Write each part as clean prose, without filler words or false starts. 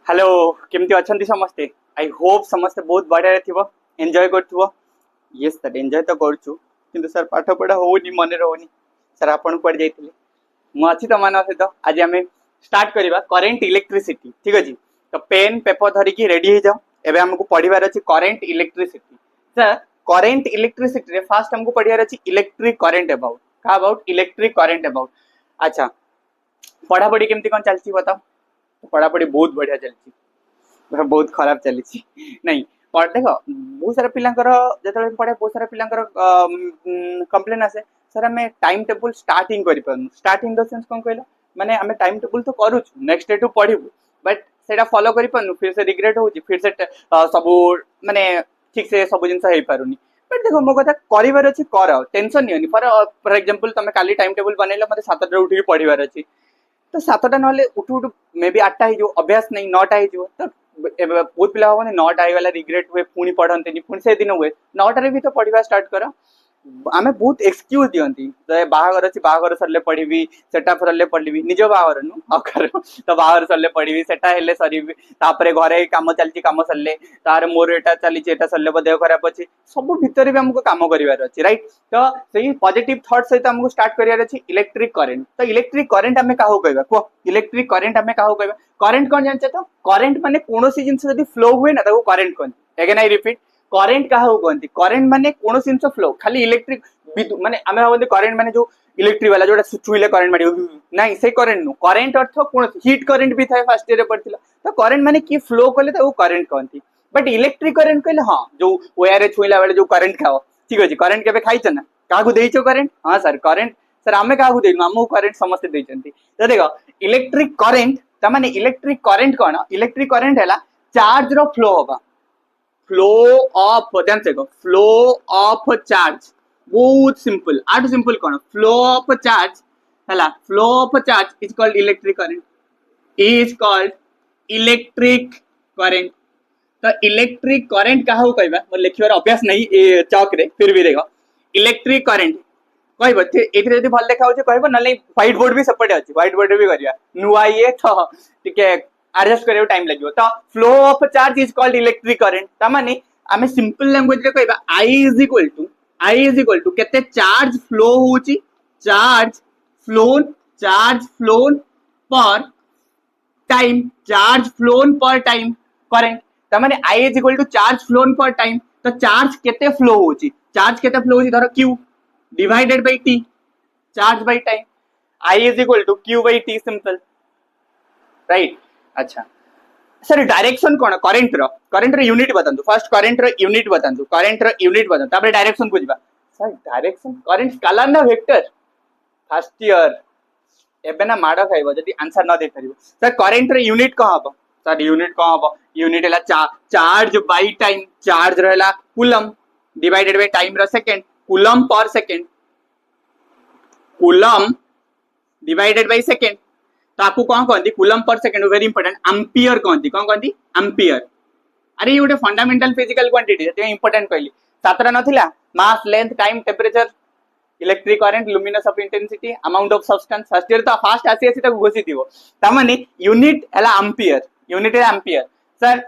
Hello केमती अच्छा समस्ते आई होप समस्ते बहुत बढ़िया थी एंजॉय कर ये सर एंजॉय तो करूँ किंतु सर पाठ पढ़ा होनी मन रोनी सर आपन कुआडे जाइथिले मुझे तुम सहित आज आम स्टार्ट करवा करेन्ट इलेक्ट्रिसिटी ठीक अच्छे तो पेन पेपर धरिकी रेडी हो जाओ एवं आमको पढ़ार अच्छे current electricity sir current electricity रे फास्ट हमको पढ़ार अच्छे इलेक्ट्रिक करेन्ट अबाउट क्या अबाउट इलेक्ट्रिक करेन्ट अबाउट अच्छा पढ़ापढ़ी केमती कौन चलती बताओ पढ़ापढ़ी बहुत बढ़िया चलती बहुत खराब चली नहीं देख बहुत सारा पिलांकर जो पढ़े बहुत सारा पिलांकर कंप्लेन आसे सर आम टाइम टेबुल स्टार्टिंग कर स्टार्ट इन द सेंस कौन कहला माने आम टाइम टेबुल तो करूँ नेक्स्ट डे टू पढ़ू बट से फॉलो कर फिर से रिग्रेट हो फिर से सब माने ठीक से सब जिन हो पारुनी बट देखो मो कथा करार अच्छे कर टेंशन नहीं फॉर एग्जांपल तुम काली टाइम टेबुल बनइल मतलब 7 उठिक पढ़ार अच्छी तो 7टा ना उठू उठू मे बी 8टा हो अभ्यास नहीं 9टा हो तो बहुत पिला हम 9टा होगा रिग्रेट हुए पुणी पढ़ते पुणी से दिन हुए 9टारे भी तो पढ़ा स्टार्ट कर आमे बहुत एक्सक्यूज दियंती बाहागर अच्छी बाहागर सरले पढ़ी सेटा सरले पढ़ी निज बाहागर नु अकर तो बाहागर सरले पढ़ी सेटा हेले सरी तापरे घरे काम चलची काम सरले तार मोर एटा चली एटा सरले देह खराब अच्छी सब भितर भी हमको काम करिवार अच्छी राइट तो सही पॉजिटिव थॉट सहित हमको स्टार्ट करिवार अच्छी इलेक्ट्रिक करंट तो इलेक्ट्रिक करंट आमे काहू कहबा को इलेक्ट्रिक करंट आमे काहू कहबा करंट कोन जानछ तो करंट माने कोनोसी जिंस जदी फ्लो हुए ना ताको current cone again I repeat current क्या कहती करेन्ट माने कौन जिन फ्लो खाली इलेक्ट्रिक विद्युत माने आमे भावते करेन्ट माने जो इलेक्ट्रिक वाला जोटा छुईले करेन्ट मारी नहीं से करेन्ट नु करेन्ट अर्थ कौन हीट करेन्ट भी था फर्स्ट ईयर पढ़थिला तो करेन्ट माने की फ्लो कले ताको करेन्ट कहती बट इलेक्ट्रिक करेन्ट कहले हां जो वायर छुईला बेले जो करेन्ट खाओ ठीक अछि करेन्ट केबे खाइछ ना काहू देइछो करेन्ट हां सर करेन्ट सर आमे काहू देइनु हमहु करेन्ट समस्त देइछंती तो देखो इलेक्ट्रिक करेन्ट त माने इलेक्ट्रिक करेन्ट कोन इलेक्ट्रिक करेन्ट हैला चार्ज रो फ्लो होगा फ्लो ऑफ ध्यान से फ्लो ऑफ चार्ज बहुत सिंपल आठ सिंपल कौन फ्लो ऑफ चार्ज है flow of charge is called electric current is called electric current तो इलेक्ट्रिक करंट क्या कहबा मोर लिखिबार अभ्यास नहीं चौक रे फिर भी देखो इलेक्ट्रिक करंट कहबो एथि जदी भल देखा होचे कहबो नले व्हाइट बोर्ड भी सपोर्ट अछि व्हाइट बोर्ड भी करिया नुआ ये तो टिके एडजस्ट करे टाइम लगे तो flow of charge is called electric current तामाने आमे सिंपल लैंग्वेज रे कहबा I इज इक्वल टू केते चार्ज फ्लो होची charge flown per time current तामाने I is equal to charge flown per time तो चार्ज केते फ्लो होची धरो q divided by t charge by time I is equal to q by t simple right अच्छा sir direction कौन current रो unit बतांतु first current रो unit बतांतु तापर डायरेक्शन बुझबा सर डायरेक्शन करेन्ट स्केलर ना वेक्टर फर्स्ट ईयर एबे ना माडो खाइबो जदी आंसर न दे परिबो सर करेन्ट रो यूनिट कहां हबो सर यूनिट हैला चार्ज बाय टाइम चार्ज रहला कूलम डिवाइडेड बाय टाइम रो second coulomb per second coulomb divided by second ताकू कौन कहती coulomb per second very important ampere कहती कौन कहती एम्पियर अरे ये गोटे फंडामेंटल फिजिकल क्वांटिटी से इंपोर्टेंट कहली 7टा नथिला mass length time temperature electric current luminous of intensity amount of substance first year तो फास्ट आसी तक घोषित हो तामाने यूनिट हैला एम्पियर सर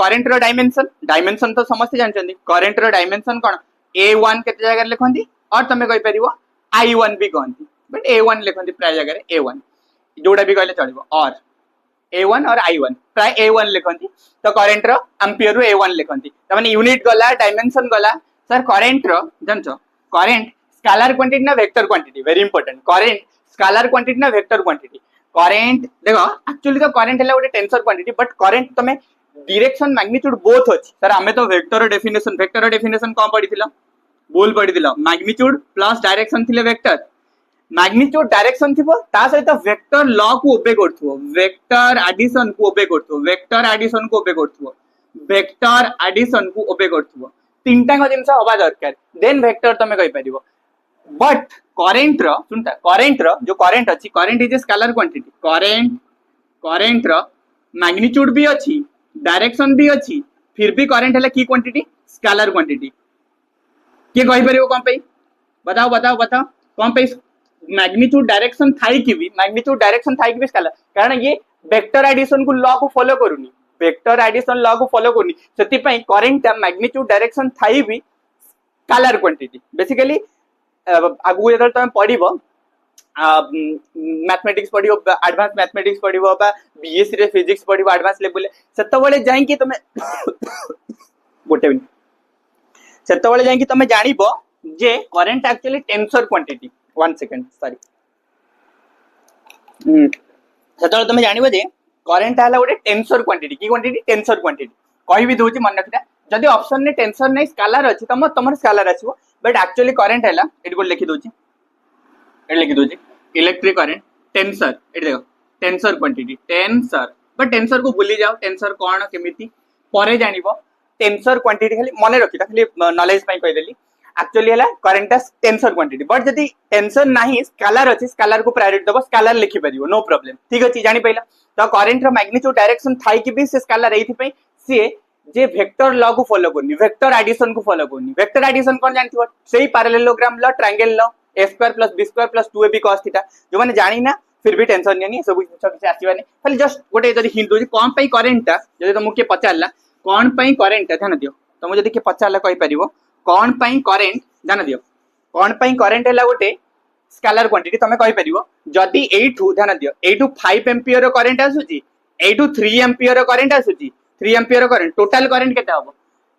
करंट रो डायमेंशन तो समस्त जानछन्ती करंट रो डायमेंशन कोन a1 केते जगह लिखंती और तमे कहि परिबो i1 भी कहंती बट a1 लिखंती प्राय जगह a1 जोड़ा भी कहले चलिबो और a1 और i1 प्राय a1 लिखंती तो करंट रो एम्पियर रो a1 लिखंती त माने यूनिट गला डायमेंशन गला सर करंट रो जानछो करंट स्केलर क्वांटिटी ना vector quantity very important current scalar quantity ना वेक्टर क्वांटिटी करंट देखो एक्चुअली तो करंट हैला गोटे टेंसर क्वांटिटी बट करंट तमे डायरेक्शन मैग्नीट्यूड बोथ अछि सर हमें तो वेक्टर डेफिनेशन कोन पढिथिला बोल पढिथिला मैग्नीट्यूड प्लस डायरेक्शन थिले वेक्टर मैग्नीट्यूड डायरेक्शन थी ता सहित वेक्टर लॉ को ओबे करथुओ वेक्टर एडिशन को ओबे करथुओ तीनटा को जिंस होबा दरकार देन वेक्टर तमे कहि परिबो बट करंट रो सुनता करंट रो जो करंट अछि current is a scalar quantity current रो मैग्नीट्यूड भी अछि डायरेक्शन भी अछि फिर भी करंट हैला की क्वांटिटी स्केलर क्वांटिटी किए कहि परियो कोन पे बताओ बताओ बताओ कोन पे मैग्नीट्यूड डायरेक्शन थाई कि भी मैग्नीट्यूड डायरेक्शन थाई कि भी स्केलर कारण ये वेक्टर एडिशन को लॉ को फॉलो करूनी वेक्टर एडिशन लॉ को फॉलो करूनी सेति पई करंट मैग्नीट्यूड डायरेक्शन थाई भी स्केलर क्वांटिटी बेसिकली आगु जेतल तमे पढिबो मैथमेटिक्स पढिबो एडवांस मैथमेटिक्स पढिबो बा बीएससी रे फिजिक्स पढिबो एडवांस लेवल सेतो बेले जाई कि तमे गोटे मिनिट सेतो बेले जाई कि तमे जानिबो जे current actually tensor quantity 1 second sorry सेतो तमे जानिबो जे करंट आला गोटे टेंसर क्वांटिटी की क्वांटिटी टेंसर क्वांटिटी कहि भी दोची मन रखिता जदि ऑप्शन ने टेंसर नै स्केलर अछि तम तमर स्केलर आछिबो बट एक्चुअली करंट हैला एटी को लिखि दोची एटी लिखि दोची इलेक्ट्रिक करंट टेंसर एटी देखो tensor quantity tensor but tensor को भूली जाओ टेंसर कोन केमिति परे जानिबो टेंसर क्वांटिटी खाली मने रखिता खाली नॉलेज पई कहि देली एक्चुअली हैला करंट टेंसर क्वांटिटी बट जदि टेंसर नाही स्केलर अछि स्केलर को प्रायोरिटी दबो स्केलर लिखि परिबो नो प्रॉब्लम ठीक अछि जानि पहिला तो करंट रो मैग्नीट्यूड डायरेक्शन थाई कि भी से स्केलर एथि पई से जे वेक्टर लॉ को फॉलो करनी वेक्टर एडिशन को फॉलो करनी वेक्टर एडिशन कोन जानथिबो सेही parallelogram law triangle law a square plus b square plus 2ab cos theta जो माने जानि ना फिर भी टेंशन नहीं सब किसी आसीबानी खाली जस्ट गोटे जदी हिंट दोजी कोन पई करंट जदी तुमको के पचारला कोन पई करंट ध्यान दियो तुम जदी के पचारला कहि परिबो कोन पई करंट ध्यान दियो कोन पई करंट हैला गोटे स्केलर क्वांटिटी तमे कहि परिबो जदी एठू ध्यान दियो एठू 5 एम्पियर रो करंट आसुची एठू 3 एम्पियर रो करंट आसुची 3 एम्पियर करंट टोटल करंट केते हबो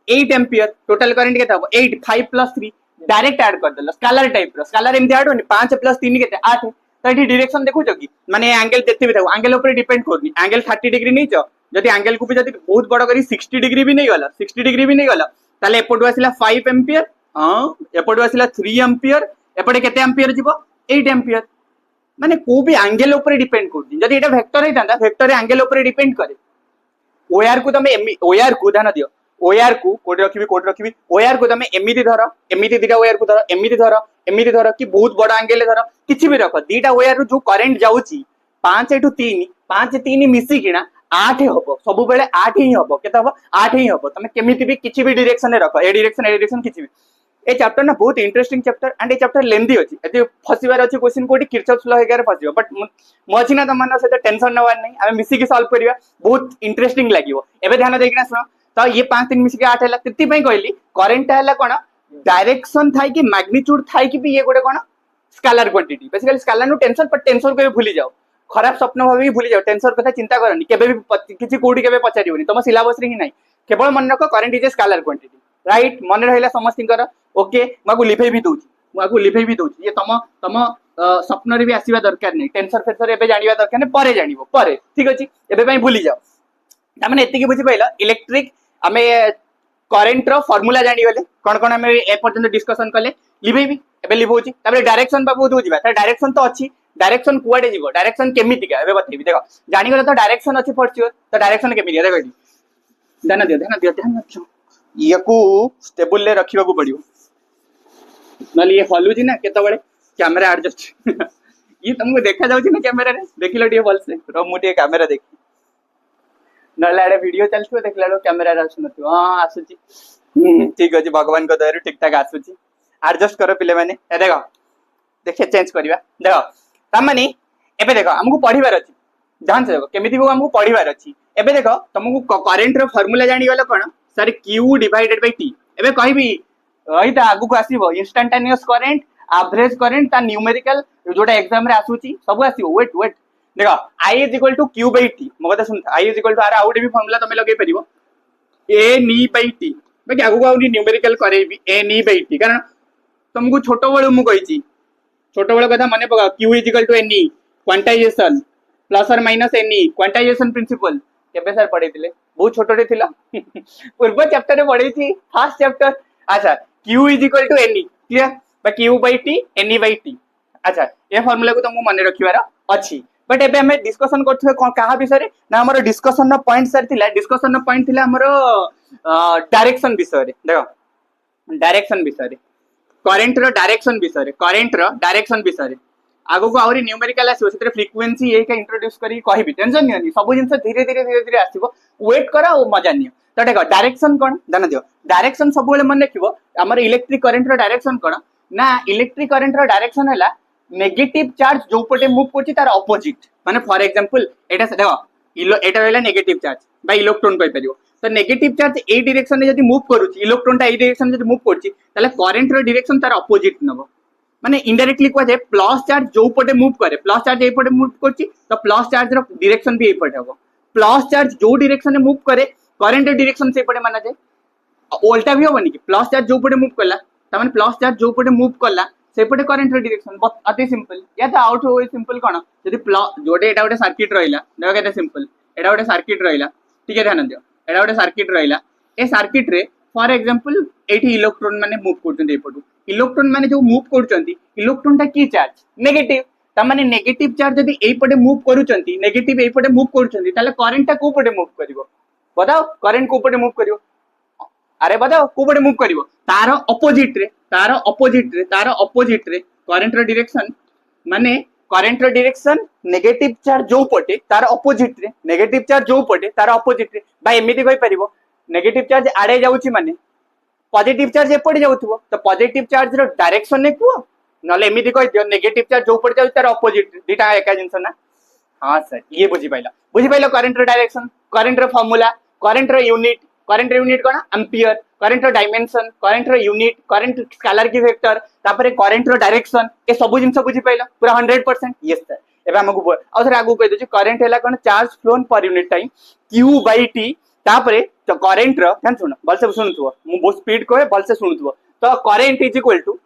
8 एम्पियर टोटल करंट केते हबो 8 5 प्लस 3 डायरेक्ट ऐड कर देलो स्केलर टाइप रो स्केलर एमती ऐड होनी 5 प्लस 3 केते 8 तो एठी डायरेक्शन देखु छ कि माने एंगल जेते भी थाउ एंगल ऊपर डिपेंड करनी एंगल 30 डिग्री नै छ जदी एंगल को भी जदी बहुत बड़ करी 60 डिग्री भी नै गला 60 डिग्री भी नै गला ताले एपटु आसिला 5 एम्पियर हां एपटु आसिला 3 एम्पियर एपटे केते एम्पियर जिवो 8 एम्पियर माने को भी एंगल ऊपर डिपेंड करनी जदी एटा वेक्टर हे तांदा वेक्टर एंगल ऊपर डिपेंड करे ओआर को तमे ओआर को ध्यान दियो ओआर को कोड रखिबी ओआर को तमे एमिति धरो एमिति दिटा ओआर को धरो एमिति धरो कि बहुत बड़ा एंगल धरो किछि भी रखो दिटा ओआर जो करंट जाउची 5 टू 3 5 3 मिसी किना 8 हबो सब बेले 8 ही हबो केता हबो 8 ही हबो तमे केमिति भी किछि भी डायरेक्शन रे रखो ए डायरेक्शन किछि भी ए चैप्टर ना बहुत interesting chapter and A chapter lengthy अछि एते फसिबार अछि क्वेश्चन कोठी किरचॉफ्स लॉ हेगार फसिबो बट मो अछि ना तमन से टेंशन नवार नै आमे मिसी के सॉल्व करिया बहुत इंटरेस्टिंग लागिवो एबे ध्यान देकिना सुनो तो ये 5 3 मिसी के 8 हैला तिति पई कहली करंट हैला कोन डायरेक्शन थाई कि मैग्नीट्यूड थाई कि भी ये गोटे कोन स्केलर क्वांटिटी बेसिकली स्केलर नु टेंसर पर टेंसर को भूली जाओ खराब स्वप्न भाबी भूली जाओ टेंसर कथा चिंता करनी केबे भी किछि कोडी केबे पचारिबोनी तम सिलेबस रे ही नै केवल मन रखो current is a scalar quantity right मन रहला समस्तिंकर ओके मागु लिफे भी दोची ये तम स्वप्न रे भी आसीबा दरकार नै टेंसर फेसर एबे जानिबा दरकार नै परे जानिबो परे ठीक अछि एबे पई भूली जाओ त माने एति के बुझि पाइला इलेक्ट्रिक आमे करंट रो फार्मूला जानि गले कोन कोन आमे ए पर्यंत डिस्कशन कले लिभेबी एबे लिभोची तबे डायरेक्शन बाबू दोजिबा त डायरेक्शन तो अछि डायरेक्शन कुआडे जीवो डायरेक्शन केमिति का एबे बतेबी देखो जानि गले तो डायरेक्शन अछि फॉर श्योर तो डायरेक्शन केमिति देखो ध्यान दियो याकू स्टेबल ले रखिबा को पड़ियो नली ये हलुजी ना केते बळे कैमरा एडजस्ट ये तुमको देखा जाउची ना कैमरा रे देखिलो टिए बल से रो मुटिए कैमरा देखि नले आडे वीडियो चलछो देखलालो कैमरा रे आसुनथि हां आसुची ठीक अछि भगवान को दयारु ठीक ठाक आसुची एडजस्ट करो पिले माने ए देखो देखे चेंज करबा देखो त माने एबे देखो हमको पढिबार अछि ध्यान से देखो केमिति को हमको पढिबार अछि एबे देखो तुमको करंट रो फार्मूला जानि गलो कोन sir Q divided by T एबे कहबी एटा आगु को आसीबो इंस्टैंटेनियस करंट एवरेज करंट ता न्यूमेरिकल जोटा एग्जाम रे आसुची सब आसीबो वेट देखो I is equal to Q by T mo कथा सुन I is equal to आर आउट भी फार्मूला तमे लगे परिबो A ni by T बाकी आगु को आउनी numerical करेबी A ni by T कारण तुमको छोटो बळ मु कहिची छोटो बळ कथा माने पका Q is equal to Ni quantization plus और माइनस Ni क्वांटाइजेशन प्रिंसिपल केबे सर पढैतिले बहुत छोटोटे थिला पूर्व चैप्टर रे पढै थी फर्स्ट चैप्टर अच्छा Q is equal to Ni clear बा Q by T Ni by T अच्छा ये फार्मूला को तुमको माने रखिबार अछि बट एबे हमें डिस्कशन करथु कहा विषय रे ना हमर डिस्कशन न पॉइंट सर थिला डिस्कशन न पॉइंट थिला हमर डायरेक्शन विषय रे देखो डायरेक्शन विषय रे करंट रो डायरेक्शन विषय रे आगो को आउरी न्यूमेरिकल आसीबो सेते फ्रीक्वेंसी ए का इंट्रोड्यूस करी कहबी टेंशन नहीं सब जिंस धीरे धीरे आसीबो वेट करा ओ मजा नियो तो देखो डायरेक्शन कौन ध्यान दियो डायरेक्शन सब बेले मन रखिबो हमर इलेक्ट्रिक करंट रो डायरेक्शन कौन ना इलेक्ट्रिक करंट रो डायरेक्शन हैला नेगेटिव चार्ज जो पटे मूव करछि तार ऑपोजिट माने फॉर एग्जांपल एटा देखो एटा रहला नेगेटिव चार्ज बा इलेक्ट्रॉन कहि परियो तो नेगेटिव चार्ज ए डायरेक्शन रे जदी मूव करूछि इलेक्ट्रॉन टा ए डायरेक्शन रे जदी मूव करछि ताले करंट रो डायरेक्शन तार ऑपोजिट नबो माने इनडायरेक्टली को जाय प्लस चार्ज जो पटे मूव करे प्लस चार्ज ए पटे मूव करछि तो प्लस चार्ज रो डायरेक्शन भी ए पटे हबो प्लस चार्ज जो डायरेक्शन में मूव करे करंट डायरेक्शन से पटे माना जाए उल्टा भी होबनी कि प्लस चार्ज जो पटे मूव करला त माने प्लस चार्ज जो पटे मूव करला से पटे करंट डायरेक्शन अति सिंपल या तो आउट हो सिंपल कोन यदि प्लस जोडे एटा गोटे सर्किट रहिला देखो केते सिंपल एटा गोटे सर्किट रहिला ठीक है ध्यान दियो एटा गोटे सर्किट रहिला ए सर्किट रे फॉर एग्जांपल एठी इलेक्ट्रॉन माने मूव करचंदी एपटू इलेक्ट्रॉन माने जो मूव करचंदी इलेक्ट्रॉन टा की चार्ज नेगेटिव ता माने नेगेटिव चार्ज यदि एई पटे मूव करूचंती नेगेटिव एई पटे मूव करूचंती ताले करंट टा को पटे मूव करिवो बताओ करंट को पटे मूव करिवो अरे बताओ को पटे मूव करिवो तार ऑपोजिट रे करंट रो डायरेक्शन माने करंट रो डायरेक्शन नेगेटिव चार्ज जो पटे तार ऑपोजिट रे नेगेटिव चार्ज जो पटे तार ऑपोजिट रे बा एमिति कहि परिवो नेगेटिव चार्ज आड़े जाउची माने पॉजिटिव चार्ज एपटे जाउथबो तो पॉजिटिव चार्ज रो डायरेक्शन ने को नले एमिति कहि दियो नेगेटिव चार्ज जो पटे जाउ तार ऑपोजिट दिटा एका जिंस ना हां सर ये बुझी पाइला करंट रो डायरेक्शन करंट रो फार्मूला करंट रो यूनिट कोन एम्पियर करंट रो डायमेंशन करंट रो यूनिट करंट स्केलर की वेक्टर तापरे करंट रो डायरेक्शन ए सब जिंस बुझी पाइला पूरा 100% यस सर एबे हमकु और आगु कहि दछु करंट हैला कोन charge flown per unit time q by t तापरे तो करंट रो ध्यान सुन बल से सुनथुओ मु बहुत स्पीड कहे बल से सुनथुओ तो current is equal to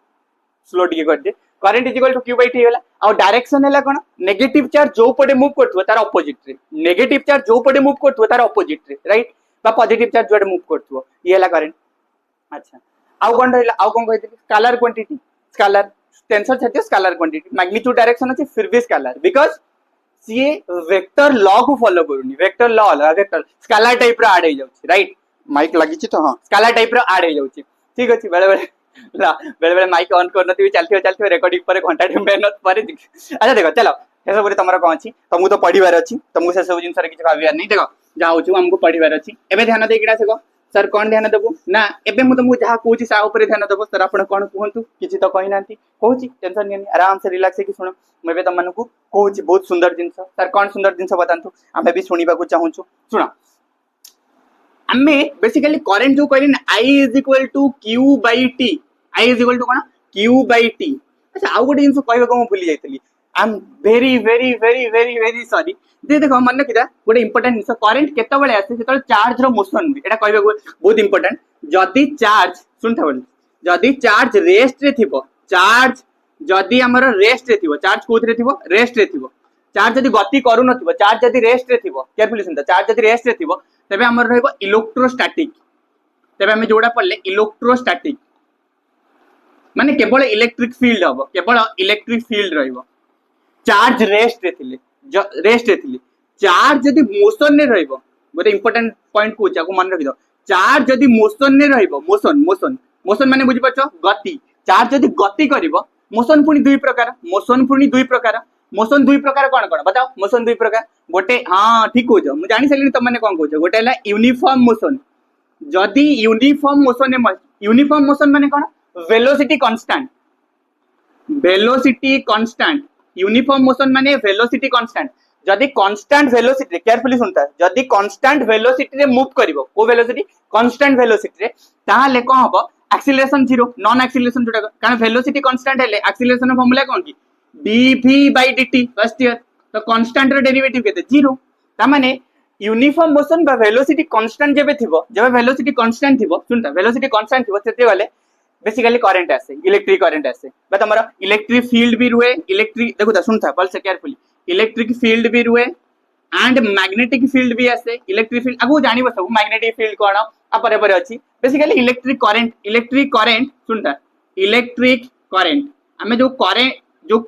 slow टिके कर दे current is equal to q by t होला और डायरेक्शन हैला कोन नेगेटिव चार्ज जो पटे मूव करथुओ तार ऑपोजिट रे नेगेटिव चार्ज जो पटे मूव करथुओ तार ऑपोजिट रे राइट बा पॉजिटिव चार्ज जो मूव करथुओ ये हैला करंट अच्छा आउ कोन रहला आउ कोन कहितली स्केलर क्वांटिटी स्केलर टेंसर छथि स्केलर क्वांटिटी मैग्नीट्यूड डायरेक्शन अछि फिर भी scalar because C vector law को फॉलो करूनी वेक्टर लॉ अलग वेक्टर स्केलर टाइप रो आड हो जाउछि राइट माइक लागि छि तो हां स्केलर टाइप रो आड हो जाउछि ठीक अछि बेले बेले माइक ऑन कर नथि चलथियो रिकॉर्डिंग पर घंटा टे मेहनत पर अच्छा देखो चलो हे सब तमरा कोन अछि तमु तो पढिबार अछि तमु से सब जिन सर किछ भाबियार नहीं देखो जाउ छु हमको पढिबार अछि एबे ध्यान दे किडा सको सर कौन ध्यान देबो ना एबे मु तुमको जहा कहूची सा ऊपर ध्यान देबो सर आपण कोन कहंतु किछि तो कहि नांती कहूची टेंशन नहीं आराम से रिलैक्स की सुनो मैं बे तमन को कहूची बहुत सुंदर जिंस सर कौन सुंदर जिंस बतांतु हमें भी सुनिबा को चाहू छु सुनो हमें बेसिकली करंट जो कहली ना I = q by t I = cone q by t अच्छा आउ गोटे जिंस कहबे को मु भूली जाइतली I am very very very very very sorry दे देखो मन रखिदा गोटे इंपोर्टेंट जिंस करंट केते बेले आसे सेतल चार्ज रो मोशन एटा कहबे बहुत इंपोर्टेंट जदी चार्ज सुनथा बोल जदी चार्ज रेस्ट रे थिबो चार्ज जदी हमर रेस्ट रे थिबो चार्ज कोथ रे थिबो रेस्ट रे थिबो चार्ज जदी गति करू नथिबो चार्ज जदी रेस्ट रे थिबो केयरफुली सुनता चार्ज जदी रेस्ट रे थिबो तबे हमर रहइबो इलेक्ट्रोस्टैटिक तबे हम जोडा पड़ले इलेक्ट्रोस्टैटिक माने केवल इलेक्ट्रिक फील्ड हबो केवल इलेक्ट्रिक फील्ड रहइबो चार्ज रेस्ट रे थिले चार्ज जदी मोशन ने रहइबो गोटे इंपोर्टेंट पॉइंट को जाको मन रखि दो चार्ज जदी मोशन ने रहइबो मोशन माने बुझि पछो गति चार्ज जदी गति करिवो मोशन पुनी दुई प्रकार मोशन दुई प्रकार कोन बताओ मोशन दुई प्रकार गोटे हां ठीक हो जाओ मु जानि सलिनी त माने कोन कहजो गोटे हला यूनिफॉर्म मोशन जदी यूनिफॉर्म मोशन माने कोन वेलोसिटी कांस्टेंट यूनिफॉर्म मोशन माने वेलोसिटी कांस्टेंट जदी कांस्टेंट वेलोसिटी केयरफुली सुनता जदी कांस्टेंट वेलोसिटी रे मूव करिवो को वेलोसिटी कांस्टेंट वेलोसिटी रे ताहाले को हबो एक्सीलरेशन 0 नॉन एक्सीलरेशन जोटा कारण वेलोसिटी कांस्टेंट हेले एक्सीलरेशन फार्मूला कोन की dv/dt फर्स्ट ईयर तो कांस्टेंट रे डेरिवेटिव केते 0 ता माने यूनिफॉर्म मोशन बा वेलोसिटी कांस्टेंट जेबे थिबो जेबे वेलोसिटी कांस्टेंट थिबो सुनता वेलोसिटी कांस्टेंट थिबो सेते गले बेसिकली करंट आसे इलेक्ट्रिक करंट आसे बा तमरा इलेक्ट्रिक फील्ड भी रुए इलेक्ट्रिक देखो ता सुनता बल से केयरफुली इलेक्ट्रिक फील्ड भी रुए एंड मैग्नेटिक फील्ड भी आसे इलेक्ट्रिक फील्ड आगु जानिबो सब मैग्नेटिक फील्ड कोन आ परे परे अछि बेसिकली इलेक्ट्रिक करंट सुनता इलेक्ट्रिक करंट हमें जो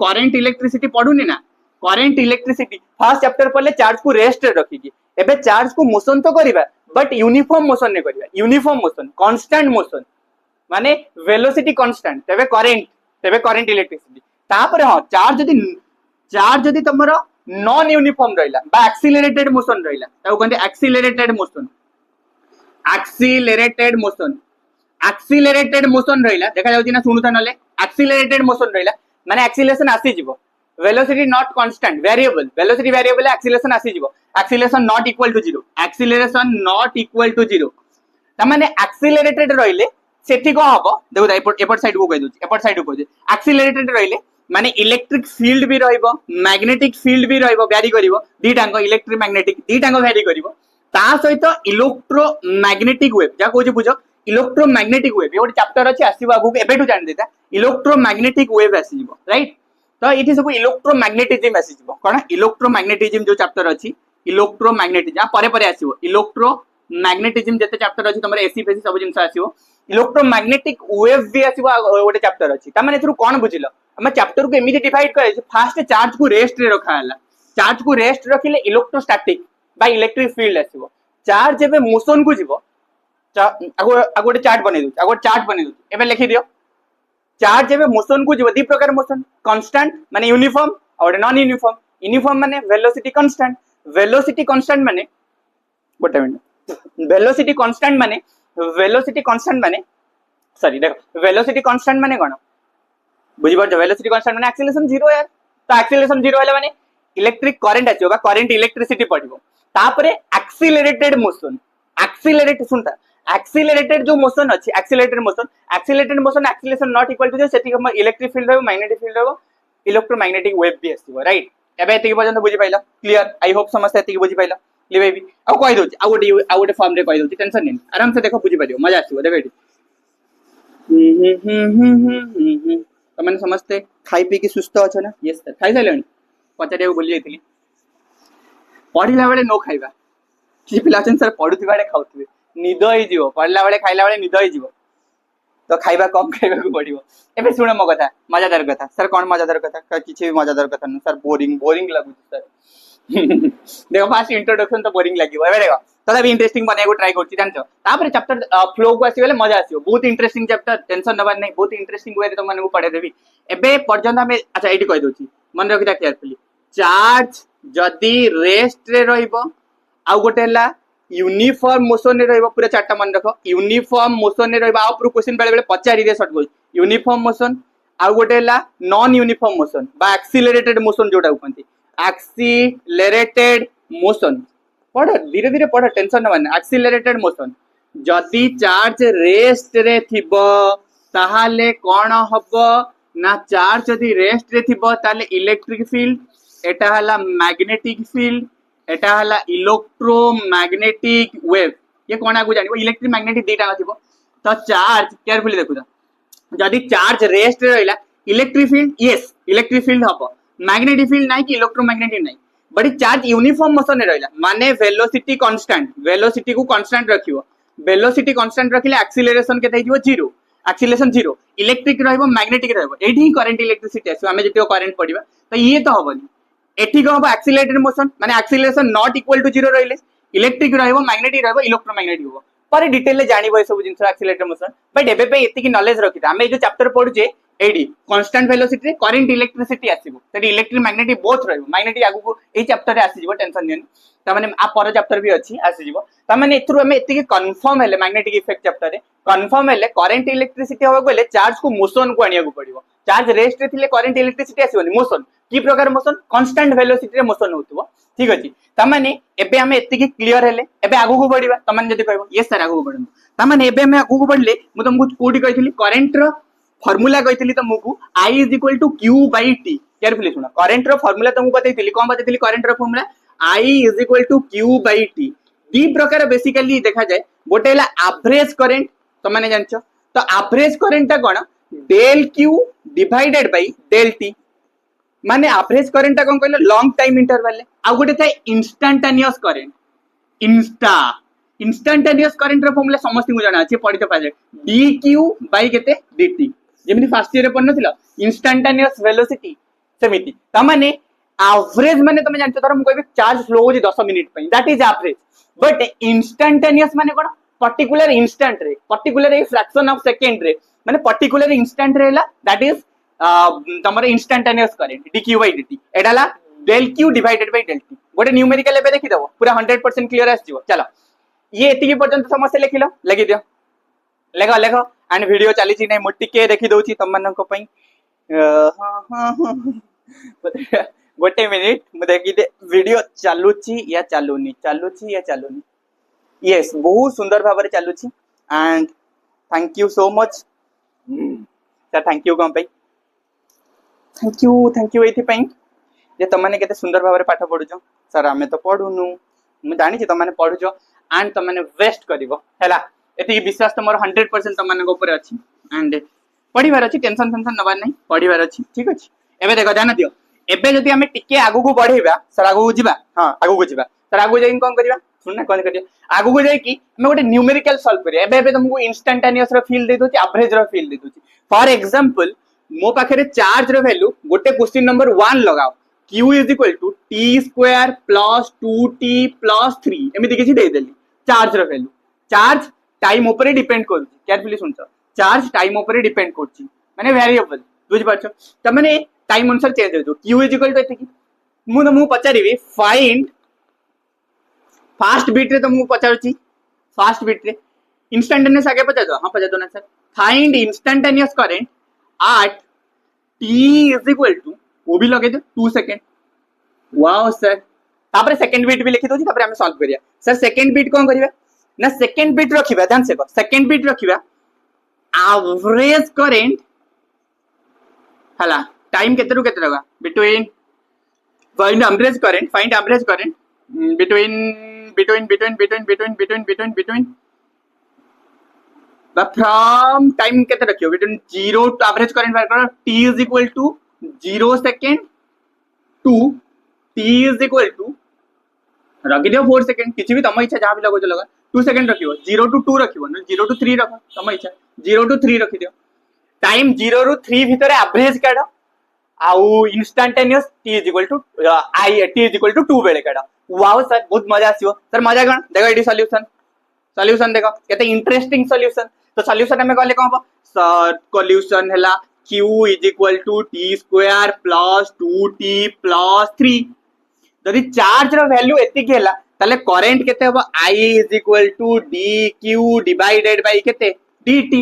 करंट इलेक्ट्रिसिटी पढुनी ना करंट इलेक्ट्रिसिटी फर्स्ट चैप्टर पढ़ले चार्ज को रेस्ट रे रखिकी एबे चार्ज को मोशन तो करिबा बट यूनिफॉर्म मोशन ने करिबा यूनिफॉर्म मोशन कांस्टेंट मोशन माने वेलोसिटी कांस्टेंट तबे करंट इलेक्ट्रिसिटी तापर हां चार्ज जदी तमरो नॉन यूनिफॉर्म रहिला बा एक्सीलरेटेड मोशन रहिला ताऊ कहते accelerated motion accelerated motion accelerated motion रहिला देखा जाउची ना सुनुता नले एक्सीलरेटेड मोशन रहिला माने एक्सीलरेशन आसी जिवो velocity not constant variable velocity variable acceleration आसी जिवो acceleration not equal to 0 acceleration not equal to 0 त माने एक्सीलरेटेड रहिले सेठी को हबो देखो एपट साइड को कहि दोची एपट साइड को कहि एक्सीलरेटेड रहिले माने इलेक्ट्रिक फील्ड भी रहइबो मैग्नेटिक फील्ड भी रहइबो वैरी करिवो दीटांग इलेक्ट्रिक मैग्नेटिक दीटांग वैरी करिवो ता सहित इलेक्ट्रोमैग्नेटिक वेव जा कोची बुझो इलेक्ट्रोमैग्नेटिक वेव ये गोटे चैप्टर अछि आसीबो आगु एबेटू जान देता इलेक्ट्रोमैग्नेटिक वेव आसीबो राइट तो इठी सब इलेक्ट्रोमैग्नेटिज्म आसीबो कोन इलेक्ट्रोमैग्नेटिज्म जो चैप्टर अछि इलेक्ट्रोमैग्नेटिज्म परे परे आसीबो इलेक्ट्रोमैग्नेटिज्म जते चैप्टर अछि तमरे एसी फेसी सब जिंस आसीबो इलेक्ट्रोमैग्नेटिक वेव भी आसीबो गोटे चैप्टर अछि त माने एथरु कोन बुझिलो हम चैप्टर को एमिति डिवाइड करे फास्ट चार्ज को रेस्ट रे रखा हला चार्ज को रेस्ट रखिले इलेक्ट्रोस्टैटिक बा इलेक्ट्रिक फील्ड आसीबो चार्ज एबे मोशन को जीवो गोटे चार्ट बनै दउ गोटे चार्ट बनै दउ एबे लिखि दियो चार्ज एबे मोशन को जीवो दी प्रकार मोशन कांस्टेंट माने यूनिफॉर्म और नॉन यूनिफॉर्म यूनिफॉर्म माने वेलोसिटी कांस्टेंट माने गोटे मिनिट वेलोसिटी कांस्टेंट माने सॉरी देखो वेलोसिटी कांस्टेंट माने कोन बुझी पार वेलोसिटी कांस्टेंट माने एक्सीलरेशन 0 यार तो एक्सीलरेशन 0 हैला माने इलेक्ट्रिक करंट आछो बा करंट इलेक्ट्रिसिटी पडिबो तापरे एक्सीलरेटेड मोशन एक्सीलरेट सुनता एक्सीलरेटेड जो मोशन अछि accelerated motion acceleration not equal to सेठी हम इलेक्ट्रिक फील्ड रहबो मैग्नेटिक फील्ड रहबो इलेक्ट्रोमैग्नेटिक वेव भी आसीबो राइट एबे एतिक पर्यंत बुझी पाइला क्लियर आई होप समस्त एतिक बुझी पाइला ले बेबी आ कहि दोची आ गोटे फॉर्म रे कहि दोची टेंशन नै आराम से देखो बुझी पारियो मजा आसीबो देखो एटी तमन समस्ते खाई पी के सुस्त अछ ना यस सर खाई साइलेनी पचारे बोली जाइतिली पढ़िला बेले नो खाइबा कि पिला अछन सर पढुथि बाडे खाउथबे निद होई जीवो पढ़ला बेले खाइला बेले निद होई जीवो तो खाइबा कम खाइबा को पड़िबो एबे सुन मो कथा मजादार कथा सर कोन मजादार कथा किछि भी मजादार कथा न सर बोरिंग लागु सर देखो फास्ट इंट्रोडक्शन तो बोरिंग लागिबो एबे देखो तदा भी इंटरेस्टिंग बने को ट्राई करछि जानछो तापर चैप्टर फ्लो को आसी गेले मजा आसीबो बहुत इंटरेस्टिंग चैप्टर टेंशन नबार नै बहुत इंटरेस्टिंग वे रे तो मन को पढ़े देबी एबे पर्यंत हमें अच्छा एटी कहि दोछि मन रखिता केयरफुली चार्ज जदी रेस्ट रे रहइबो आ गोटेला यूनिफॉर्म मोशन रे रहइबो पूरा चारटा मन रखो यूनिफॉर्म मोशन रे रहइबो आ ऊपर क्वेश्चन बेले बेले पचारि दे शॉर्ट गोल यूनिफॉर्म मोशन आ गोटेला नॉन यूनिफॉर्म मोशन बा एक्सीलरेटेड मोशन जोटा कहंती एक्सीलरेटेड मोशन पढ़ धीरे धीरे पढ़ टेंशन न एक्सीलरेटेड मोशन जदी चार्ज रेस्ट रे थिबो ताहाले कोन हबो ना चार्ज जदी रेस्ट रे थिबो ताले इलेक्ट्रिक फील्ड एटा हला मैग्नेटिक फील्ड एटा हला इलेक्ट्रोमैग्नेटिक वेव ये कोन आगु जानिबो इलेक्ट्रिक मैग्नेटिक दीटा थिबो तो चार्ज केयरफुली देखु जदी चार्ज रेस्ट रे रहिला electric field yes electric field हबो मैग्नेटिक फील्ड नाही कि इलेक्ट्रोमैग्नेटिक नाही बट चार्ज यूनिफॉर्म मोशन रे रहिला माने वेलोसिटी को कांस्टेंट रखिबो वेलोसिटी कांस्टेंट रखिले एक्सीलरेशन केते हिजो 0 एक्सीलरेशन 0 इलेक्ट्रिक रहइबो मैग्नेटिक रहइबो एठी करंट इलेक्ट्रिसिटी आसो हमें जतियो करंट पडिबा तो ये तो हबनी एठी को हबो एक्सीलरेटेड मोशन माने एक्सीलरेशन नॉट इक्वल टू 0 रहिले इलेक्ट्रिक रहइबो मैग्नेटिक रहइबो इलेक्ट्रोमैग्नेटिक होबो पर डिटेल ले जानिबो ए सब जिंस एक्सीलरेटेड मोशन बट एबे पे एति की नॉलेज रखिता हमें जो चैप्टर पढुचे एडी कांस्टेंट वेलोसिटी रे करंट इलेक्ट्रिसिटी आसीबो तडी इलेक्ट्रिक मैग्नेटिक बोथ रहइबो मैग्नेटिक आगु को ए चैप्टर रे आसी जिवो टेंशन नेन त माने आ पर चैप्टर भी अछि आसी जिवो त माने एथरु हमें एति की कंफर्म हेले मैग्नेटिक इफेक्ट चैप्टर रे कंफर्म हेले करंट इलेक्ट्रिसिटी होबो गेले चार्ज को मोशन को आनिया को पड़िबो चार्ज रेस्ट रे थिले करंट इलेक्ट्रिसिटी आसीबोनी मोशन की प्रकार मोशन कांस्टेंट वेलोसिटी रे मोशन होतबो ठीक अछि त माने एबे हमें एति की क्लियर हेले एबे आगु को बढ़िबा त माने जदी कहबो यस सर आगु को बढ़न त माने एबे हमें आगु को बढ़ले मु तुमको कोडी कहितली करंट रो फार्मूला कहितली तुमको I = Q/T केयरफुली सुनो करंट रो फार्मूला तुमको बतैतली कोन बतैतली करंट रो फार्मूला I = Q/T दी प्रकार बेसिकली देखा जाए गोटेला एवरेज करंट तो माने जानछो तो एवरेज करंट ता कोन del Q divided by del T माने एवरेज करंट ता कोन कहलो लॉन्ग टाइम इंटरवल ले आ गोटे थाए इंस्टैंटेनियस करंट इंस्टैंटेनियस करंट रो फार्मूला समस्त को जाना अछि पढितो पाजे dq/ केते dt जेमिति फर्स्ट ईयर रे पढन थिला इंस्टैंटेनियस वेलोसिटी सेमिति त माने एवरेज माने तमे जानतो धर मु कहबे चार्ज फ्लो होजी 10 मिनिट पई that is average but instantaneous माने कोन पर्टिकुलर इंस्टेंट रे particular a fraction of second रे माने पर्टिकुलर इंस्टेंट रे ला दैट इज तमरे इंस्टैंटेनियस करंट dq/dt एडाला del q divided by del t गोटे न्यूमेरिकल एबे देखि दबो पूरा 100% क्लियर आस जिवो चलो ये एतिकी पर्यंत समस्त लिखिल लगी दियो लेख लेख एंड वीडियो चली नहीं मु टिके देखि दउची तम मानक पई गोटे मिनिट मु देखि दे वीडियो चालुची या चालुनी यस बहुत सुंदर भाव चालुची and thank you so much sir thank you कम पई थैंक यू ये जे तुमने केते सुंदर भाव पाठ पढ़ुछ सर आमे तो पढ़ुनु मु जानी छी तुमने पढ़ुछ एंड तुमने वेस्ट करिवो हैला एति विश्वास तुमर 100% तुमने ऊपर अछि एंड पढ़िबार अछि टेंशन टेंशन नबार नहीं पढ़िबार अछि ठीक अछि एबे देखो ध्यान दियो एबे जदि हमें टिके आगु को बढ़ेबा सर आगु को जिबा हां आगु को जिबा सर आगु जाई कोन करिबा सुनना कोन करिया आगु को जाई कि हमें गोटे न्यूमेरिकल सॉल्व करिया एबे एबे तुमको इंस्टेंटेनियस रो फील दे दोची एवरेज रो फील दे दोची फॉर एग्जांपल मो पाखरे चार्ज रो वैल्यू गोटे क्वेश्चन नंबर 1 लगाओ q is equal to t square plus 2t plus 3 एमिति किछि दे देली चार्ज रो वैल्यू चार्ज टाइम ऊपर डिपेंड करू केयरफुली सुनछ चार्ज टाइम ऊपर डिपेंड करछि माने वेरिएबल बुझ पाछो त माने टाइम अनुसार चेंज हो q इज इक्वल टू एति मु पचारिबी फाइंड फास्ट बीट रे तुमको पचारुची फास्ट बीट रे इंस्टेंटेनियस आगे पचा दो हां पचा दो ना sir find instantaneous current at t is equal to वो भी लगे दो 2 सेकंड वाओ सर तापर सेकंड बीट भी लिखि दोची तापर हम सॉल्व करिया सर सेकंड बीट कोन करिवा ना सेकंड बीट रखिबा ध्यान से सेकंड बीट रखिबा एवरेज करंट हला टाइम केते रु केते लगा between find average current between the from time केते रखियो between 0 to average current बार करो t is equal to 0 second to t is equal to रखि दियो 4 सेकंड किछि भी तम इच्छा जहां भी लगो जो लगा 2 सेकंड रखियो 0 to 2 रखियो न 0 to 3 रखो तम इच्छा 0 to 3 रखि दियो टाइम 0 ରୁ 3 भितर एवरेज काढो आउ instantaneous t is equal to t is equal to 2 बेले काढो वाओ सर बहुत मजा आसीओ सर मजा कौन देखो एडी सॉल्यूशन देखो केते इंटरेस्टिंग सॉल्यूशन तो सॉल्यूशन हमें कहले कहबो सर सॉल्यूशन हैला q is equal to t square plus 2t plus 3 यदि चार्ज रो वैल्यू एति के हैला ताले करंट केते हबो I is equal to dq divided by केते dt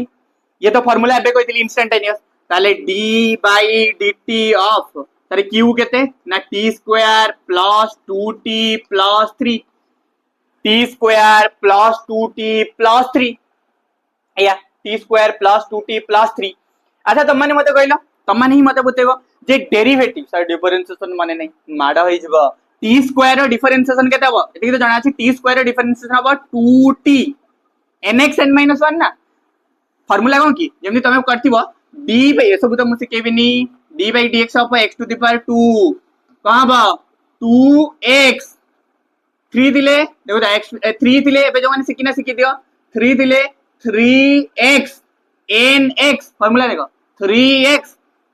ये तो फार्मूला एबे कहतिली इंस्टेंटेनियस ताले d बाय dt ऑफ तारे q केते ना t square plus 2t plus 3 t square plus 2t plus 3 या t square plus 2t plus 3 अच्छा तुम माने मते कहलो तुम माने ही मते बतेबो जे डेरिवेटिव सर डिफरेंशिएशन माने नै माडा होई जबो t स्क्वायर रो डिफरेंशिएशन केते हबो एति तो जाना अछि t स्क्वायर रो डिफरेंशिएशन हबो 2t nx n - 1 ना फार्मूला कोन की जेमि तमे करथिबो d बाय सब तो मुसे केबिनी d by dx of x to the power 2 कहां बा 2x 3 दिले देखो x 3 दिले एबे जो माने सिकिना सिकि दियो 3 दिले 3x nx फार्मूला देखो 3x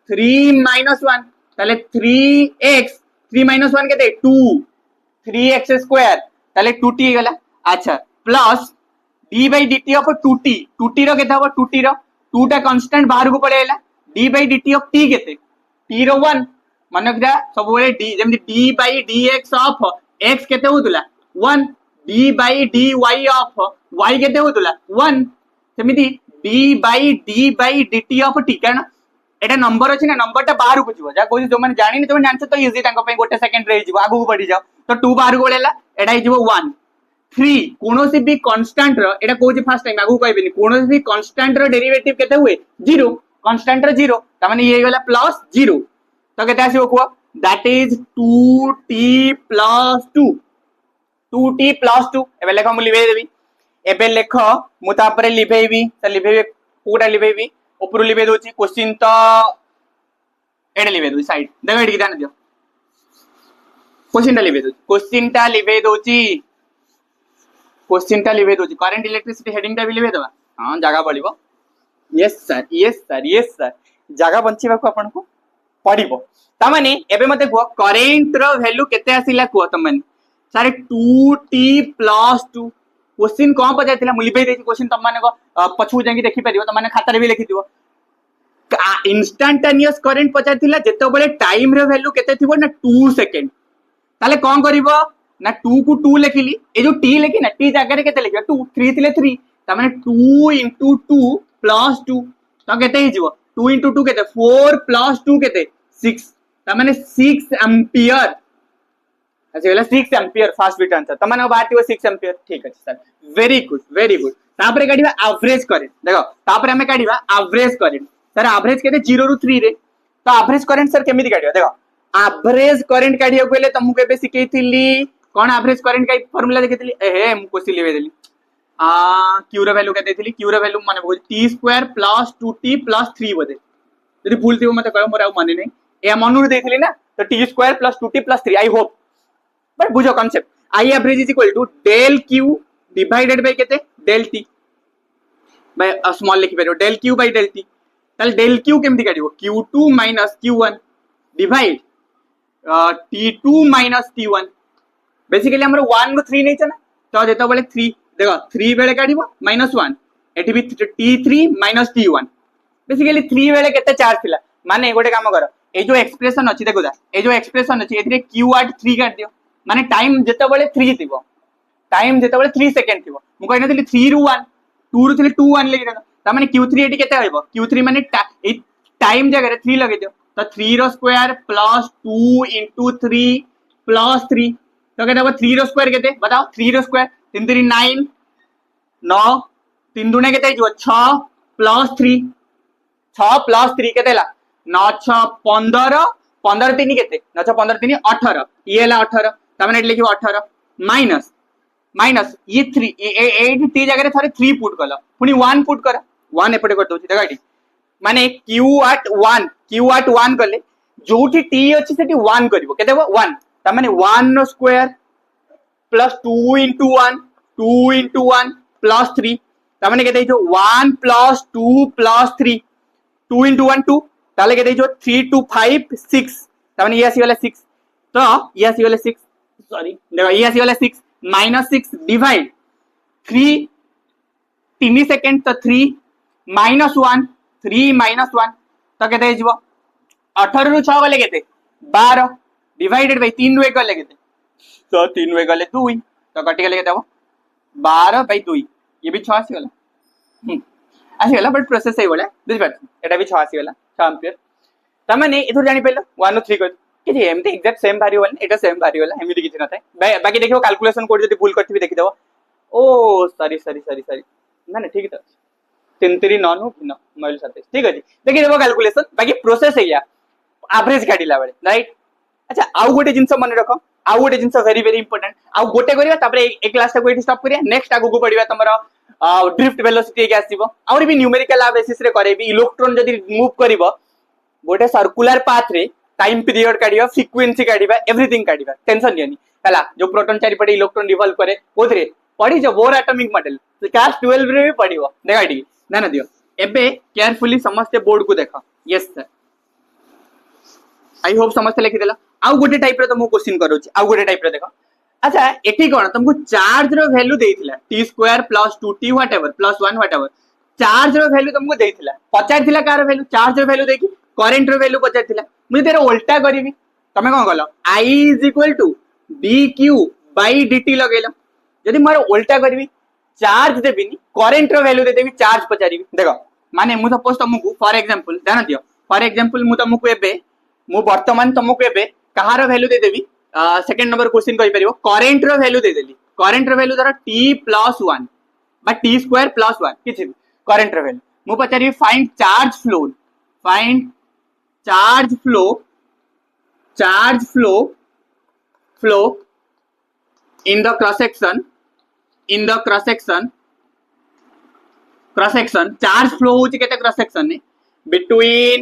3 - 1 ताले 3x 3 - 1 केते 2 3x स्क्वायर ताले 2t गला अच्छा plus d by dt of 2t रो केते हबो 2t रो 2 टा कांस्टेंट बाहर को पड़ेला d by dt of t केते t रो 1 माने कि सब बेले d Zeme d by dx of x केते होतुला 1 d by dy of y केते होतुला 1 सेमिति d by dt of t कारण एटा नंबर अछि ना नंबर ता बाहर को जिवो जा कोइ जो माने जानि नै तो आंसर तो इजी तांको पय गोटे सेकंड रे जिवो आगु बढ़ी जाओ तो 2 बाहर को लेला एटा हि जिवो 1 3 कोनोसी भी कांस्टेंट रो एटा कोइ फर्स्ट टाइम आगु कहबिनी कोनोसी भी कांस्टेंट रो डेरिवेटिव केते हुए 0 कांस्टेंट रो 0 त माने ये गला प्लस 0 तो केते आसीबो को दैट इज 2t + 2 2t + 2 एबे लेखो मु लिबे देबी एबे लेखो मु तापरे लिबेबी त लिबेबी कोडा लिबेबी ऊपर लिबे दोची क्वेश्चन तो एडे लिबे दोची साइड देखो एडी ध्यान दियो क्वेश्चन ता लिबे दोची करंट इलेक्ट्रिसिटी हेडिंग ता भी लिबे दबा हां जागा पड़िबो यस सर जागा बंचिबा को आपन को पड़िबो ता माने एबे मते को करंट रो वैल्यू केते आसिला को तमन सर 2t + 2 क्वेश्चन कोन पजाइतिला मु लिबे देछि क्वेश्चन तम माने को पछु जांगी देखि परिबो त माने खाता रे भी लिखि दिबो इंस्टेंटेनियस करंट पजाइतिला जेतो बेले टाइम रो वैल्यू केते थिबो ना 2 सेकंड ताले कोन करिवो ना 2 को 2 लिखिली ए जो t लिखी ना t जगह रे केते लिखियो 2 3 थिले 3 त माने 2 into 2 plus 2 तो केते ही जीवो 2 into 2 केते 4 plus 2 केते 6 त माने 6 एम्पियर अच्छा वेला 6 एम्पियर फास्ट बीट आंसर त माने बात 6 एम्पियर ठीक अछि सर वेरी गुड तापरे काढिबा एवरेज करंट देखो तापरे हमें काढिबा एवरेज करंट सर एवरेज केते 0 रु 3 रे तो एवरेज करंट सर केमिति काढिबा देखो एवरेज करंट काढिया कोले तुमको केबे सिकेइथिली कोन एवरेज करंट का फार्मूला देखिथिली ए हम कोसी लेवे देली क्यू रा वैल्यू केते देली क्यू रा वैल्यू माने बहुत t² + 2t + 3 बदे यदि भूल थिबो मते कहो मोर आ माने नै ए मनुर देथिली ना तो t² + 2t + 3 I hope but बुझो concept I average is equal to del q divided by केते del t बाय स्मॉल लिखि परयो del q बाय del t तल del q केमति काढिबो q2 - q1 divide t2 - t1 basically हमर 1 रो 3 नै छ ना तो जेतो बेले 3 देखो 3 बेले काढिबो -1 एठी भी t3 - t1 बेसिकली 3 बेले केते चार्ज थिला माने गोटे काम करो ए जो एक्सप्रेशन अछि देखो ए जो एक्सप्रेशन अछि एथिरे q at 3 काट दियो माने टाइम जेतो बेले 3 थिबो टाइम जेतो बेले 3 सेकंड थिबो मु कहै नथिली 3 रु 1 2 रु 3 2 1 लेके देनो त माने q3 एठी केते होइबो q3 माने टाइम जगह रे 3 लगे दियो तो 3 रो स्क्वायर प्लस 2 into 3 प्लस 3 तो केते हो 3 रो स्क्वायर केते बताओ 3 रो स्क्वायर 3 3 9 9 3 दुने केते जो 6 प्लस 3 6 प्लस 3 केते ला 9 6 15 15 3 केते 9 6 15 3 18 ये ला 18 त माने लिखिबो 18 माइनस माइनस ये 3 8 t जगह रे थरे 3 पुट कलो पुनी 1 पुट कर 1 एपटे कर दोची देखा एठी माने q at 1 कले जोठी t अछि सेठी 1 करिवो केते 1 त माने 1 नो square plus 2 into 1 2 into 1 plus 3 त माने केते जो 1 प्लस 2 प्लस 3 2 into 1 2 ताले केते जो 3 2 5 6 त माने ये आसी वाला 6 तो ये आसी वाला 6 सॉरी देखो ये आसी वाला 6 -6 डिवाइड 3 3 सेकंड तो 3 -1 3 -1 तो केते हिजबो 18 रु 6 गले केते 12 डिवाइडेड बाय 3 रु 1 गले केते तो 3 रु 1 गले 2 तो कटि गले केते हो 12 बाय 2 ये भी 6 आसी गला बट प्रोसेस सही बोले बुझ पाछ एटा भी 6 आसी गला 6 एम्पियर त माने इथुर जानि पेलो 1 3 को कि एमती एग्जैक्ट सेम भारी वाला एटा सेम भारी वाला एमती किछि न थाए बाकी देखियो कैलकुलेशन कोड जदी भूल करथिबी देखि देबो ओ सॉरी ना ना ठीक है 3 3 9 हो न मोबाइल 27 ठीक है देखि देबो कैलकुलेशन बाकी प्रोसेस है या एवरेज काढिला बेले राइट अच्छा आउ गोटे जिंस मन रखो आउ गोटे जिंस वेरी वेरी इंपोर्टेंट आउ गोटे करिया तापर एक क्लास टा को एठी स्टॉप करिया नेक्स्ट आगु को पडिबा तमरो ड्रिफ्ट वेलोसिटी के आसीबो और भी न्यूमेरिकल बेसिस रे करेबी इलेक्ट्रॉन जदी मूव करिवो गोटे सर्कुलर पाथ रे टाइम पीरियड काढिबा फ्रीक्वेंसी काढिबा एवरीथिंग काढिबा टेंशन लेनी हला जो प्रोटॉन चारि पटे इलेक्ट्रॉन रिवॉल्व करे कोथरे पढी जो बोर एटॉमिक मॉडल क्लास 12 रे भी पढिबो देखा ठी ना ना दियो एबे केयरफुली समस्त बोर्ड को देखा यस सर आई होप समस्त लिखि देला आउ गोटे टाइप रे तुमको क्वेश्चन करूची आउ गोटे टाइप रे देखो अच्छा एठी कोन तुमको चार्ज रो वैल्यू देइथिला t² + 2t whatever +1 whatever charge रो वैल्यू तुमको देइथिला पचारथिला कार वैल्यू चार्ज रो वैल्यू देखि करंट रो वैल्यू पचारथिला मुझे तेरे उल्टा करबी तमे कोन गलो I = dq/dt लगेलो यदि मार उल्टा करबी चार्ज देबिनी करंट रो वैल्यू दे देबी चार्ज पचारिबी देखो माने मु सपोज तुमको फॉर एग्जांपल जान दियो फॉर एग्जांपल मु तुमको एबे मु वर्तमान तुमको एबे कहार वैल्यू दे देबी सेकंड नंबर क्वेश्चन कहि परिबो करंट रो वैल्यू दे देली करंट रो वैल्यू धर t + 1 बा t² + 1 किछि करंट रो वैल्यू मु पचारिबी find charge flow in the cross section charge flow होची केते cross section ने between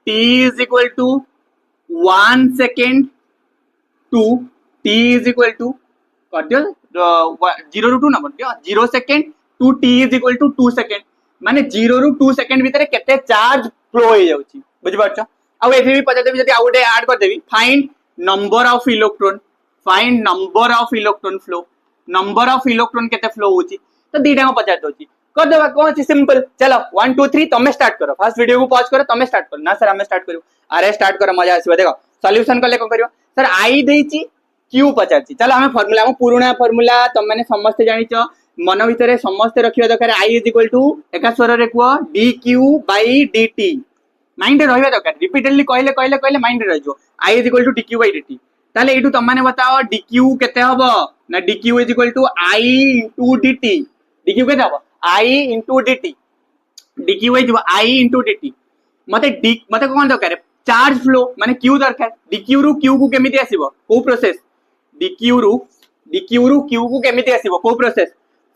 t = 1 second to t = कर दियो 0 ରୁ 2 नंबर दियो 0 सेकंड टू t = 2 सेकंड माने 0 ରୁ 2 सेकंड भीतर केते चार्ज फ्लो हो जाउची बुझि पाछो आ एथि भी पचा देबी जदी आउटे ऐड कर देबी find number of electron flow number of electron केते फ्लो होची तो दीटा को पचा दोची कर देबा कोन अछि सिंपल चलो 1 2 3 तमे स्टार्ट करो फर्स्ट वीडियो को पॉज करो तमे स्टार्ट करो ना सर हमें स्टार्ट करू अरे स्टार्ट करो मजा आसीबा देखो सॉल्यूशन कले कोन करियो सर आई देछि क्यू पचारछि चलो हम फार्मूला हम पुराना फार्मूला तुम माने समस्त जानिछ मन भितर समस्त रखिया दरकार आई इज इक्वल टू एका स्वर रे कुआ d q by d t mind रे रहबा दरकार रिपीटेडली कहले कहले कहले माइंड रे रहिजो I is equal to d q by d t ताले एटू तुम माने बताओ डी क्यू केते हबो ना d q is equal to I into d t d q केते हबो I into d t d q is I into d t मते कोन दरकार चार्ज फ्लो माने क्यू दरकार डी क्यू रु क्यू को केमिति आसीबो को प्रोसेस डी क्यू रु क्यू को केमिति आसीबो को प्रोसेस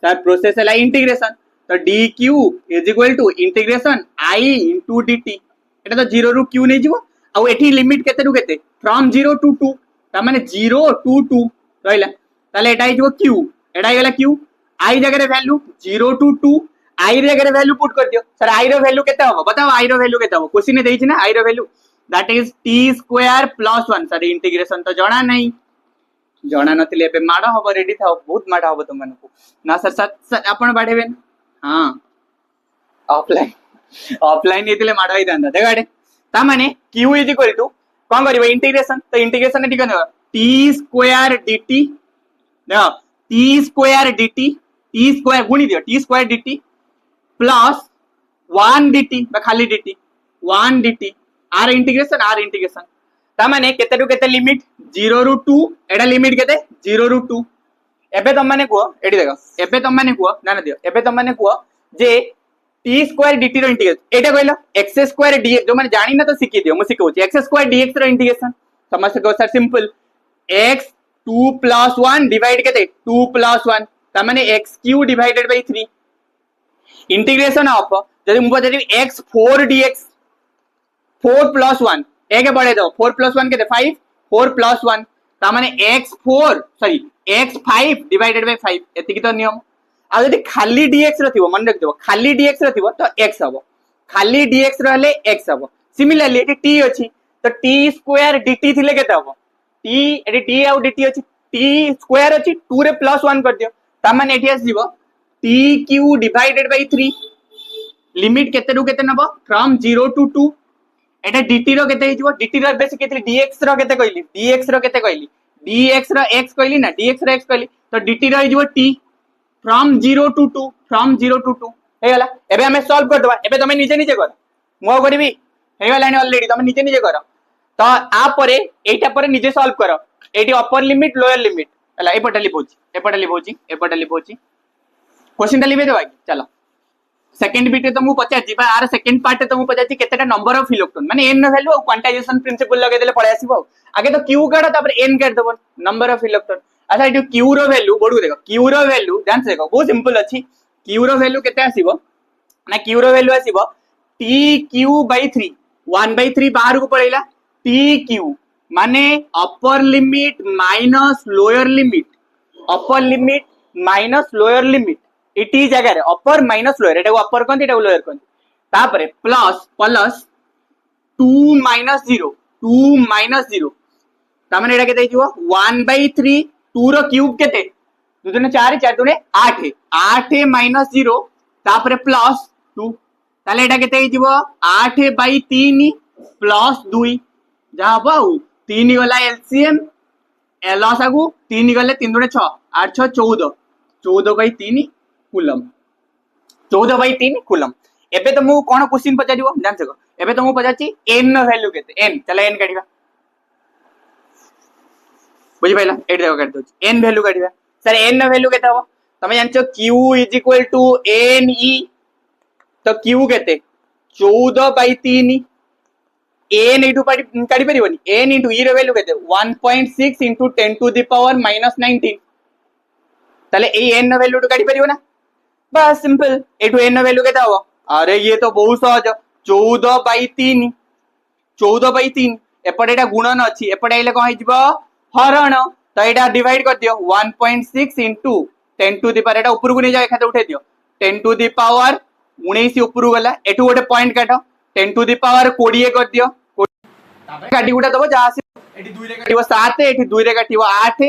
सर प्रोसेस है इंटीग्रेशन तो d q is equal to integration I into d t एटा तो 0 रु क्यू नै जिवो आ एठी लिमिट केते रु केते फ्रॉम 0 टू 2 ता माने 0 टू 2 रहला ताले एटा हिजो क्यू एटा गेला क्यू आई जगह रे वैल्यू 0 टू 2 आई रे जगह वैल्यू पुट कर दियो सर आई रो वैल्यू केते हबो बताओ आई रो वैल्यू केते हबो क्वेश्चन ने देछि ना आई रो value that is t square plus 1 sir integration तो जणा नै जणा नथिले एबे माड हबो रेडी थाओ बहुत माड हबो तुम मानको ना सर सर आपण बाढेबे हां ऑफलाइन येतिले माड होई दांदा देगाडे ता माने q इज इक्वल टू कोन करबो इंटीग्रेशन तो इंटीग्रेशन ने ठीक t स्क्वायर dt देखो t square dt t square गुणी दियो t square dt plus 1 dt बा खाली dt 1 dt आर इंटीग्रेशन ता माने केते रु केते लिमिट 0 रु 2 एडा लिमिट केते 0 रु 2 एबे तुम माने को एडी देखो एबे तुम माने को ना दियो एबे तुम माने को जे t स्क्वायर dt रो इंटीग्रेशन एटा कहलो x स्क्वायर dx जो माने जानि ना तो सिखि दियो म सिखौची x स्क्वायर dx रो इंटीग्रेशन समझ को सर सिंपल x 2 + 1 डिवाइड केते 2 + 1 ता माने x³ divided by 3 integration of जदि मु बता x 4 dx 4 + 1 एक बढ़े दो 4 + 1 केते 5 4 + 1 ता माने x5 डिवाइडेड बाय 5 एतिकी तो नियम आ जदि खाली dx रथिबो मन रख देबो खाली dx रथिबो तो x हबो खाली dx रहले x हबो सिमिलरली एटी t अछि तो t स्क्वायर dt थिले केते हबो t एटी t आ dt अछि t स्क्वायर अछि 2 रे +1 कर दियो ता माने एटी आसीबो tq डिवाइडेड बाय 3 लिमिट केते रु केते नबो फ्रॉम 0 टू 2 एटा dt रो केते हिजबो dt रो बेस केते dx रो केते कहली dx रो केते कहली dx रो x कहली ना dx रो x कहली तो dt रो हिजबो t फ्रॉम 0 टू 2 हे गला एबे हमें सॉल्व कर दबा एबे तमे निजे निजे कर मो करबी हे गला ऑलरेडी तमे निजे निजे कर तो आ परे एटा परे निजे सॉल्व करो eighty upper limit lower limit हला एपटा लिखोची क्वेश्चन लिबे देबा चलो सेकंड बिट तो मु पचार जीबा आर सेकंड पार्ट तो मु पचार केतेटा नंबर ऑफ इलेक्ट्रॉन माने n नो वैल्यू क्वांटाइजेशन प्रिंसिपल लगे देले पळे आसीबो आगे तो q काढ तापर n काढ दबो नंबर ऑफ इलेक्ट्रॉन अच्छा एटू q रो वैल्यू बडू देखो q रो वैल्यू ध्यान से देखो बहुत सिंपल अछि q रो वैल्यू केते आसीबो ना q रो वैल्यू आसीबो tq/3 1/3 बाहर को पळेला tq माने upper limit minus lower limit इटी जगह रे अपर माइनस लोअर एटा अपर कोन एटा लोअर कोन तापरे प्लस 2 - 0 ता माने एटा केते हिजो 1/3 2 रो क्यूब केते 2 दुने 4 4 दुने 8 8 - 0 तापरे प्लस 2 ताले एटा केते हिजो 8/3 प्लस 2 जा बाऊ 3 गला एलसीएम एलस आगु 3 गले 3 दुने 6 8 6 14 14/3 कूलम 14/3 कूलम एबे तो मु कोन क्वेश्चन पचारिबो जान सको एबे तो मु पचाची n नो वैल्यू केते n चला n काढिबा बुझि पाइला एट देखो कर दो n वैल्यू काढिबा सर n नो वैल्यू केते हो तमे जानछो q = ne तो q केते 14/3 n इटू काढि परिबोनी n इनटू e रो वैल्यू केते 1.6 * 10⁻⁻19 ताले ए n नो वैल्यू काढि परिबो ना बस सिंपल एटू n नो वैल्यू केता हो अरे ये तो बहुत सहज 14/3 एपटे एटा गुणन अछि एपटे आइले कोन हिजबो हरण तो एटा डिवाइड कर दियो 1.6 * 10⁻⁻⁻ एटा ऊपर को नै जाय खाते उठे दियो 10⁻19 ऊपर गला एटू गोटे पॉइंट काटो 10⁻20 कर दियो तापर काटी गुटा दबो जा एटी 2 रे काटिबो 7 एटी 2 रे काटिबो 8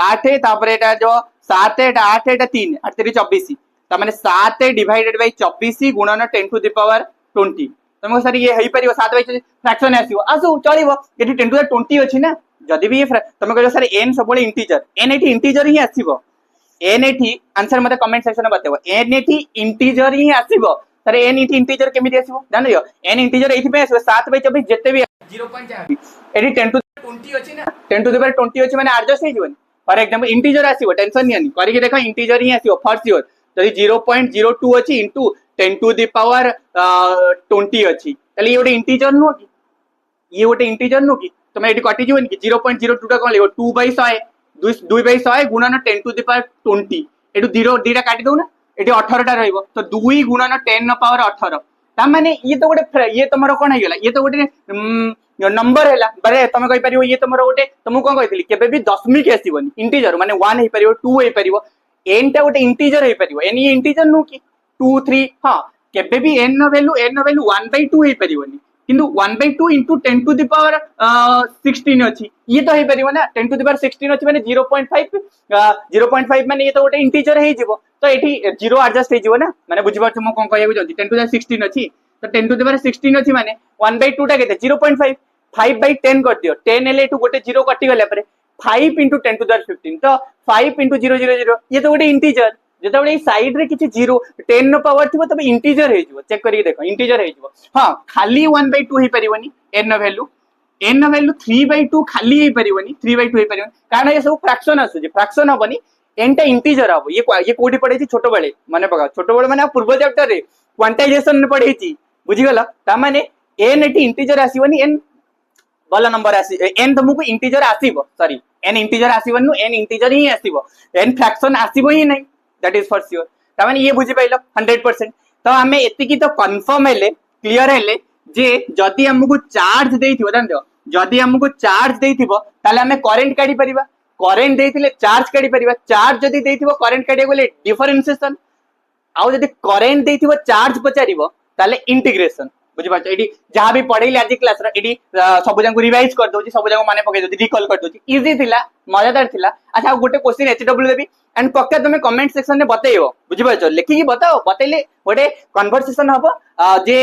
8 तापर एटा जो 7 एटा 8 एटा 3 8 3 24 ता माने 7 डिवाइडेड बाय 24 गुणन 10⁻20 तुम सर ये हेई परियो 7 बाई फ्रैक्शन आसीबो आसु चलिबो एठी 10 टू द 20 अछि ना जदि भी ये तुम कहलो सर n सबले इंटीजर n एठी इंटीजर ही आसीबो n एठी आंसर मते कमेंट सेक्शन में बताबो n एठी इंटीजर ही आसीबो सर n एठी इंटीजर केमिति आसीबो जान लियो n इंटीजर एठी पे आसीबो 7 बाई 24 जते भी 0.4 एठी 10 टू द 20 अछि ना 10 टू द 20 अछि माने एडजस्ट हे जीवन फॉर एग्जांपल इंटीजर आसीबो टेंशन नियनी करिके देखो इंटीजर ही आसीबो फॉर श्योर जदि 0.02 अछि इनटू 10 टू द पावर 20 अछि तले ये गोटे इंटीजर नो कि ये गोटे इंटीजर नो कि तुम एठी कटि जीवन कि 0.02 टा कोन लेबो 2 बाई 100 2 बाई 100 गुणन 10 टू द पावर 20 एटू 0 दीटा काटि दउ ना एठी 18 टा रहइबो तो 2 गुणन 10 न पावर 18 ता माने ये तो गोटे ये तमरो कोन हेगला ये तो गोटे नंबर हैला बरे तुम कहि परियो ये तमरो गोटे तुम कोन कहितली केबे भी दशमिक आसीबनी इंटीजर माने 1 हे परियो 2 हे परियो n टा गोटे इंटीजर हे परियो n ये इंटीजर नो कि 2 3 हां केबे भी n नो वैल्यू 1/2 हे परियोनी किंतु 1/2 into 10 to the power 16 अछि ये तो हे परियो ना 10 to the power 16 अछि माने 0.5 माने ये तो गोटे इंटीजर हे जिवो तो एठी 0 एडजस्ट हे जिवो ना माने बुझि पाछो म कोन कहय जल्दी 10 to the 16 अछि तो 10 to the power 16 अछि माने 1/2 टा केते 0.5 5/10 कर दियो 10 एले एठू गोटे 0 कटि गले परे 5 into 10 to the 15 तो 5 into 000 ये तो गोटे इंटीजर जेता बडे साइड रे किछि 0 10 नो पावर थिबो तबे इंटीजर हे जिवो चेक करिके देखो इंटीजर हे जिवो हां खाली 1/2 हे परिवनी n नो वैल्यू 3/2 खाली हे परिवनी 3/2 हे परिवनी कारण ये सब फ्रैक्शन आसु जे फ्रैक्शन हबनी n टा इंटीजर हबो ये कोडी पढै छि छोटो बेले माने पका छोटो बेले माने पूर्व चैप्टर रे क्वांटाइजेशन ने पढै छि बुझि गेला ता माने n एटी इंटीजर आसीबनी n वाला नंबर आसी n तुमको इंटीजर आसीबो सॉरी n इंटीजर आसीबनु n इंटीजर ही आसीबो n फ्रैक्शन आसीबो ही नहीं दैट इज फॉर श्योर ता माने ये बुझि पाइलो 100% तो हमें एतिकी तो कंफर्म हेले क्लियर हेले जे जदी हमको चार्ज देइथिबो जान दियो जदी हमको चार्ज देइथिबो ताले हमें करंट काढी परिबा करंट देइथिले चार्ज काढी परिबा चार्ज जदी देइथिबो करंट काढी गेले डिफरेंशिएशन आउ जदी करंट देइथिबो चार्ज पचारिबो ताले इंटीग्रेशन बुझि पाछ एडी जहां भी पढैले आज क्लास रा एडी सब जंग रिवाइज कर दोची सब जंग माने पके दोची रिकॉल कर दोची इजी थिला मजेदार थिला अच्छा गोटे क्वेश्चन एचडब्ल्यू देबी एंड पक्का तुम कमेंट सेक्शन में बताइबो बुझि पाछ लिखि कि बताओ बतैले गोटे कन्वर्सेशन हबो जे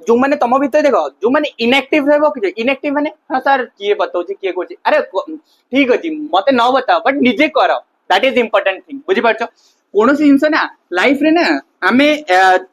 जो माने तम भीतर देखो जो माने इनएक्टिव रहबो कि इनएक्टिव माने हां सर किए बताउची किए कोची अरे ठीक अछि मते न बताओ बट निजे करो दैट इज इंपोर्टेंट थिंग बुझि पाछ कोनोसी जिंस ना लाइफ रे ना हमें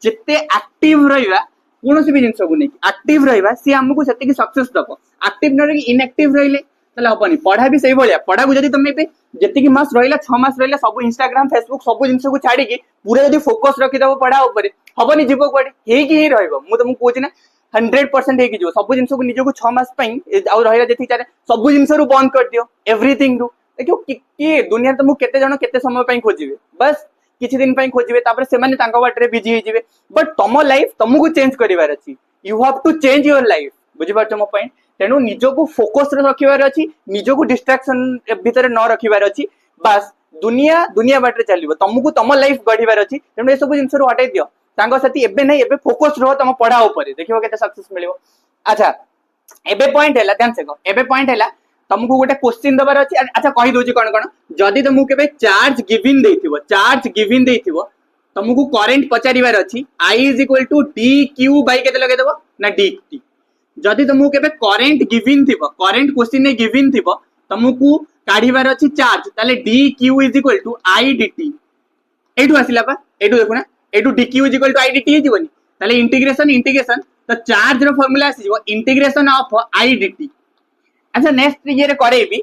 जिते एक्टिव रहिबा कोनोसी भी जिंस को नै एक्टिव रहिबा सी हमकु सेति सक्सेस दबो एक्टिव न रही इनएक्टिव रहिले तले हबनी पढ़ा भी सही भलिया पढ़ा को जदी तुमे पे जति की मास रहिला 6 मास रहिला सब इंस्टाग्राम फेसबुक सब जिंस को छाडी की पूरा जदी फोकस रखि दबो पढ़ा ऊपर हबनी जीवो कोडी हे की ही रहइबो मु तुमको कोछि ना 100% हे की जो सब जिंस को निजो को 6 मास पई आ रहिला जति चारे सब जिंस रु बंद कर दियो एवरीथिंग रु देखो की दुनिया तुमको केते जण केते समय पई खोजिबे बस किछि दिन पई खोजिबे तापर से माने तांका बाटरे बिजी हे जिवे बट तमो लाइफ तुमको चेंज करिवार अछि you have to change your life बुझि पाछो मो पॉइंट तेनु निजो को फोकस रे रखिवार अछि निजो को डिस्ट्रैक्शन भीतर न रखिवार अछि बस दुनिया बाटरे चलिबो तुमको तम लाइफ गढिवार अछि तेनु ए सब जिंस रो हटाई दियो तांगा साथी एबे नै एबे फोकस रहो तम पढ़ा ऊपर देखिबो केते सक्सेस मिलिबो अच्छा एबे पॉइंट हैला ध्यान से को एबे पॉइंट हैला तुमको गोटे क्वेश्चन दबार अछि अच्छा कहि दोची कोन कोन जदी तुमको केबे चार्ज गिवन देथिबो तुमको करंट पचारिवार अछि I = dq बाय केते लगे देबो ना dt जदी तुमको केबे करंट गिवन थिबो करंट क्वेश्चन ने गिवन थिबो तुमको काढिवार अछि चार्ज ताले dq = I dt एठु आसिला पा एठु देखो ना एठु dq = I dt हे जीवनी ताले इंटीग्रेशन तो चार्ज रो फार्मूला आसी जीवो इंटीग्रेशन ऑफ I dt अच्छा नेक्स्ट ये रे करेबी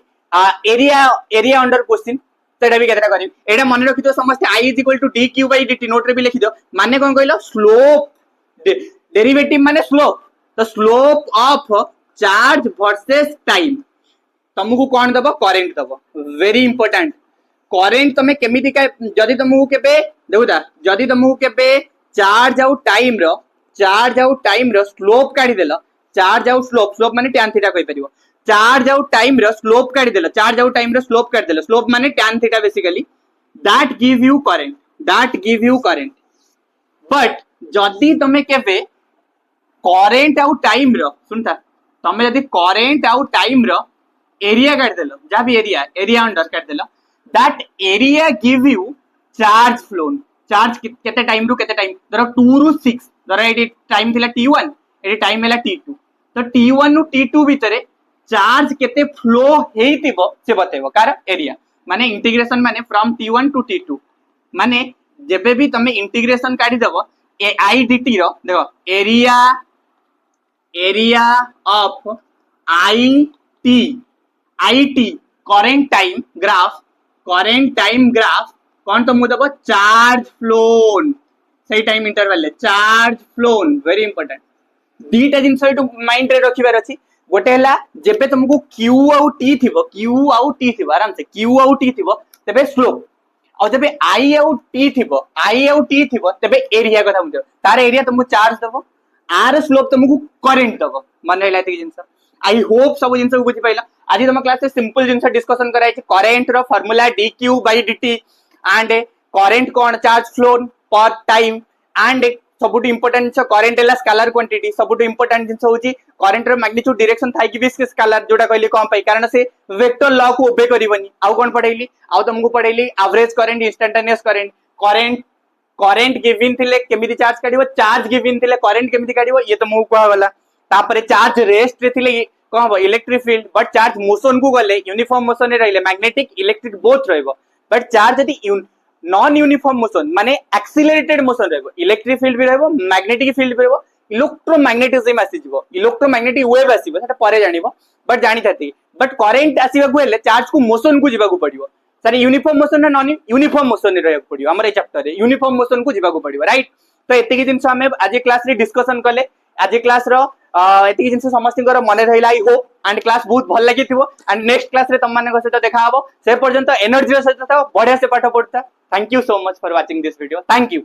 एरिया अंडर क्वेश्चन सेटा भी केतरा करी एटा मन रखि तो समस्त I = dq by dt note रे भी लिखि दो माने कोन कहलो स्लोप डेरिवेटिव माने स्लोप तो slope of charge versus time तुमको कोन दबो करंट दबो वेरी इंपोर्टेंट करंट तमे केमिति का जदी तुमको केबे देखुदा जदी तुमको केबे चार्ज आउ टाइम रो स्लोप काढी देलो चार्ज आउ स्लोप माने tan थीटा कहि परिबो चार्ज आउ टाइम रो स्लोप काढी देलो चार्ज आउ टाइम रो स्लोप काढी देलो स्लोप माने tan theta basically that give you current but जदी तमे केबे करंट आउ टाइम रो सुनता तमे जदी करंट आउ टाइम रो एरिया काढी देलो जा भी एरिया अंडर काढी देलो that area give you charge phloem charge केते टाइम रु केते टाइम धरो 2 रु 6 धरो एडी टाइम थिला t1 एटी टाइम हैला t2 तो t1 नु t2 भितरे चार्ज केते फ्लो हेइतिबो से बतेबो कार एरिया माने इंटीग्रेशन माने फ्रॉम t1 टू t2 माने जेबे भी तमे इंटीग्रेशन काढी देबो ए आई dt रो देखो area area of I T current time graph कौन तो मुझे दबो चार्ज फ्लोन सही टाइम इंटरवल ले चार्ज फ्लोन वेरी इंपोर्टेंट दीटा जिंस माइंड रे रखिबार अछि गोटे हला जेबे तुमको क्यू आउ टी थिबो आराम से क्यू आउ टी थिबो तबे स्लोप और जब आई आउ टी थिबो तबे एरिया कथा मुझे तार एरिया तुमको चार्ज दबो आर स्लोप तुमको करंट दबो मन रहला एति जिंस आई होप सब जिंस बुझि पाइला आज तुम क्लास से सिंपल जिंस डिस्कशन कराई छै करंट रो formula dq by dt and current कोन charge flown per time and सबुट इंपोर्टेंट करंट है स्केलर क्वांटिटी सबुट इंपोर्टेंट जिंस होची करंट रो मैग्नीट्यूड डायरेक्शन थाई कि भी स्केलर जोटा कहली कोन पई कारण से वेक्टर लॉ को ओबे करबनी आउ कोन पढैली आउ तुमको पढैली average current instantaneous current given थिले केमिति चार्ज काढिबो चार्ज गिवन थिले करंट केमिति काढिबो ये तो मु कहवा वाला तापरे चार्ज रेस्ट रे थिले कोन हबो electric field but charge motion को गले यूनिफॉर्म मोशन रे रहले मैग्नेटिक इलेक्ट्रिक बोथ रहइबो बट चार्ज यदि नॉन यूनिफॉर्म मोशन माने एक्सीलरेटेड मोशन रहइबो इलेक्ट्रिक फील्ड भी रहइबो मैग्नेटिक फील्ड भी रहइबो इलेक्ट्रोमैग्नेटिज्म आसीजिवो इलेक्ट्रोमैग्नेटिक वेव आसीबो सेटा परे जानिबो बट जानि थाती बट करंट आसीबा को हेले चार्ज को मोशन को जिबा को पड़िबो सर यूनिफॉर्म मोशन ना नॉन यूनिफॉर्म मोशन रे रहइबो पड़िबो हमर ए चैप्टर रे यूनिफॉर्म मोशन को जिबा को पड़िबो राइट तो एतिकी जिंस हमें आज क्लास रे डिस्कशन कले आज क्लास रो एतिकी जिंस समस्तिकर मन रहिला आई होप एंड क्लास बहुत भल लागिथिबो एंड नेक्स्ट क्लास रे तम मानक सहित देखा हबो से पर्यंत एनर्जी सहित बढ़िया से पाठ पढ़ता thank you so much for watching this video thank you.